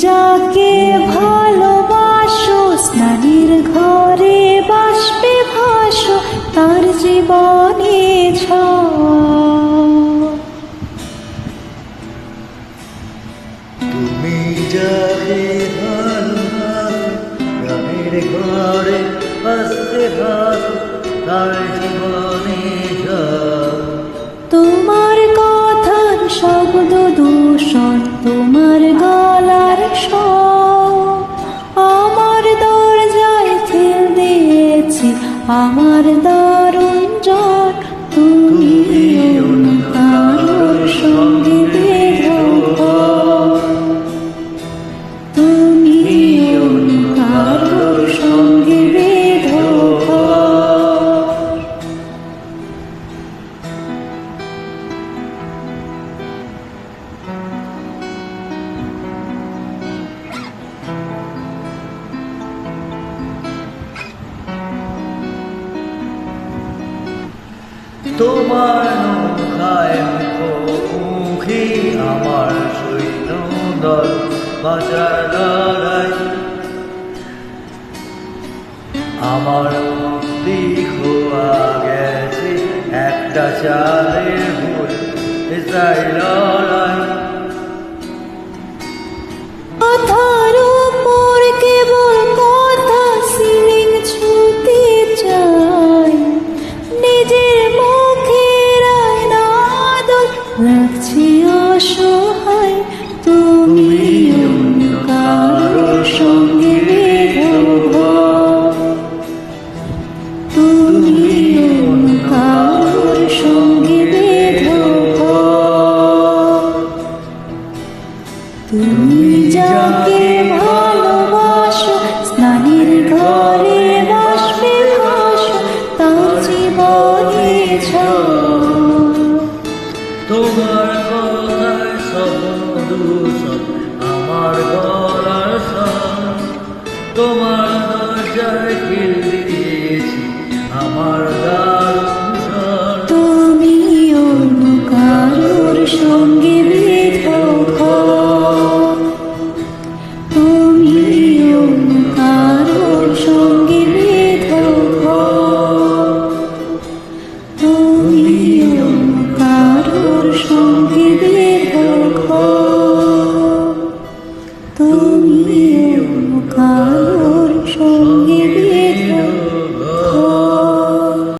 যাকে ভালোবাসো স্নানের ঘরে বাষ্পে ভাসো তার জীবনে তুমি যাকে গ্রামের ঘরে বাসতে ভাসো তার জীবনে তোমার কথার শব্দ দূষণ তোমার গলার স্বর আমার দরজায় ঠেল দিয়েছি আমার দারুণ জ্বর তুমি অন্য কারোর সঙ্গে বেঁধো ঘর তুমি অন্য কারোর সঙ্গে বেঁধো ঘর তোমার নৌকায় মুখোমুখি আমার সৈন্য দল বাঁচার লড়াই আমার মুক্তি খোয়া গেছে একটা চালের ভুল তাই লড়াই কথার উপর কেবল কথা সিলিং ছুতে চাই নিজের মুখের আয়না আদল লাগছে অসহায় তুমি অন্য কারোর সঙ্গে বেঁধো ঘর তুমি অন্য কারোর সঙ্গে বেঁধো ঘর তুমি যাকে ভালোবাসো স্নানের ঘরে বাষ্পে ভাসো তার জীবনে তোমার গলার শব্দ দূষণ আমার গলার স্বর তোমার দরজায় খিল দিয়েছি আমার দারুণ স্বর তুমি অন্য কারোর সঙ্গে বেঁধো ঘর তুমি অন্য কারোর সঙ্গে বেঁধো ঘর তুমি অন্য কারোর সঙ্গে বেঁধো ঘর তুমি অন্য কারোর